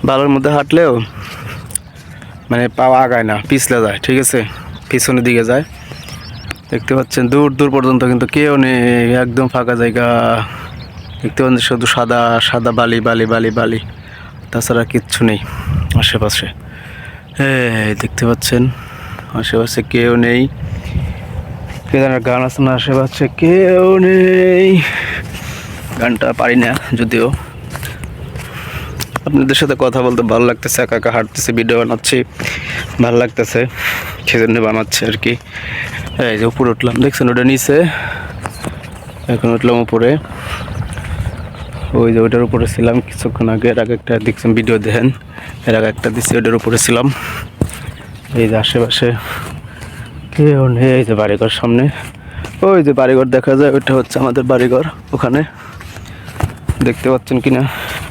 বালুর মধ্যে হাঁটলেও মানে পাওয়া আগায় না, পিছলে যায়, ঠিক আছে, পিছনের দিকে যায়। দেখতে পাচ্ছেন দূর দূর পর্যন্ত কিন্তু কেউ নেই, একদম ফাঁকা জায়গা। দেখতে পাচ্ছেন শুধু সাদা সাদা বালি বালি বালি বালি, তাছাড়া কিচ্ছু নেই আশেপাশে। দেখতে পাচ্ছেন আশেপাশে কেউ নেই। কেদারের গান আছে না, আশেপাশে কেউ নেই। গানটা পারি না যদিও। আপনাদের সাথে কথা বলতে ভালো লাগতেছে, একা একা হাঁটতেছে, ভিডিও বানাচ্ছি, ভালো লাগতেছে, সেজন্য বানাচ্ছে আর কি। এই যে উপরে উঠলাম, দেখছেন ওটা নিচে, এখন উঠলাম উপরে। ওই যে ওইটার উপরে ছিলাম কিছুক্ষণ আগে, এর আগে একটা দেখছেন ভিডিও দেখেন, এর আগে একটা দিচ্ছি, ওইটার উপরে ছিলাম। এই যে আশেপাশে কেউ নেই। এই যে বাড়িঘর সামনে, ওই যে বাড়িঘর দেখা যায়, ওইটা হচ্ছে আমাদের বাড়িঘর। ওখানে দেখতে পাচ্ছেন কিনা,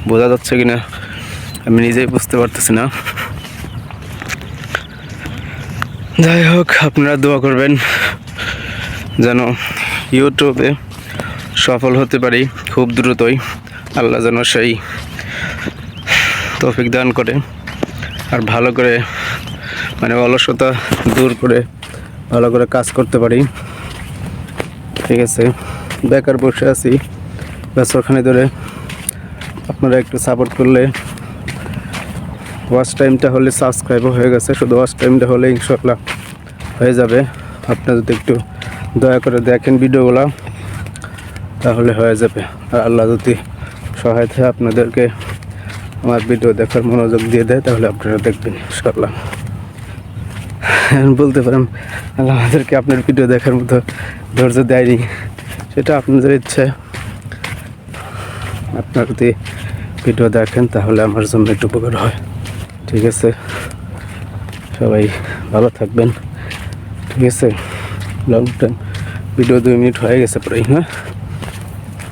বোঝা যাচ্ছে কিনা আমি নিজেই বুঝতে পারতেছি না। যাই হোক, আপনারা দোয়া করবেন যেন ইউটিউবে সফল হতে পারি খুব দ্রুতই। আল্লাহ যেন সেই তৌফিক দান করে, আর ভালো করে মানে অলসতা দূর করে ভালো করে কাজ করতে পারি, ঠিক আছে। বেকার বসে আছি বছরখানি ধরে, আপনারা একটু সাপোর্ট করলে, ওয়াচ টাইমটা হলে সাবস্ক্রাইবও হয়ে গেছে, শুধু ওয়াচ টাইমটা হলে ইনশাআল্লাহ হয়ে যাবে। আপনারা যদি একটু দয়া করে দেখেন ভিডিওগুলো তাহলে হয়ে যাবে। আর আল্লাহ যদি সহায়তা আপনাদেরকে আমার ভিডিও দেখার মনোযোগ দিয়ে দেয় তাহলে আপনারা দেখবেন ইনশাআল্লাহ। বলতে পারেন আল্লাহ আমাদেরকে আপনার ভিডিও দেখার মতো ধৈর্য দেয়নি, সেটা আপনাদের ইচ্ছে। আপনারা যদি ভিডিও দেখেন তাহলে আমার জন্য একটু উপকার হয়, ঠিক আছে। সবাই ভালো থাকবেন, ঠিক আছে। লং টাইম ভিডিও 2 মিনিট হয়ে গেছে প্রায়, হ্যাঁ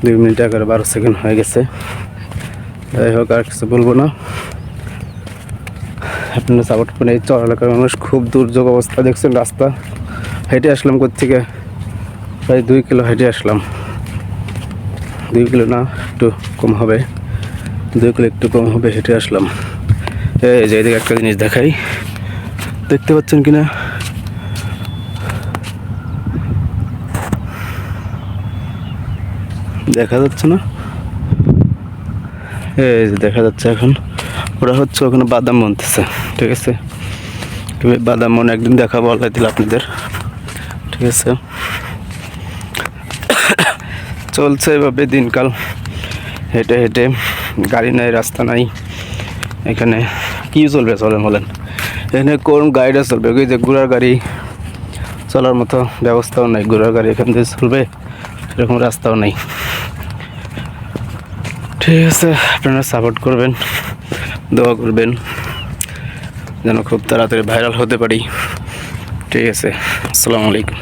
2 মিনিট 11-12 সেকেন্ড হয়ে গেছে। যাই হোক, আর কিছু বলবো না। আপনারা সাপোর্ট করেন। এই চর এলাকার মানুষ খুব দুর্যোগ অবস্থা, দেখছেন রাস্তা। হেঁটে আসলাম কোত্থেকে, প্রায় 2 কিলো হেঁটে আসলাম। 2 কিলো না, একটু কম হবে, 2 কিলো একটু কম হবে, হেঁটে আসলাম। এই যে এদিকে একটা জিনিস দেখাই, দেখতে পাচ্ছেন কিনা, দেখা যাচ্ছে না? এই যে দেখা যাচ্ছে এখন, ওরা হচ্ছে ওখানে বাদাম বুনতেছে, ঠিক আছে। তুমি বাদাম মনে একদিন দেখাবো আল্লাহ দিলে আপনাদের, ঠিক আছে। চলছে এভাবে দিনকাল, হেঁটে হেঁটে, গাড়ি নাই, রাস্তা নাই, এখানে কি চলবে চলেন বলেন। এখানে কোন গাড়িটা চলবে? ওই যে ঘোড়ার গাড়ি চলার মতো ব্যবস্থাও নাই, ঘোড়ার গাড়ি এখান থেকে চলবে এরকম রাস্তাও নেই, ঠিক আছে। আপনারা সাপোর্ট করবেন, দোয়া করবেন যেন খুব তাড়াতাড়ি ভাইরাল হতে পারি, ঠিক আছে। আসসালামু আলাইকুম।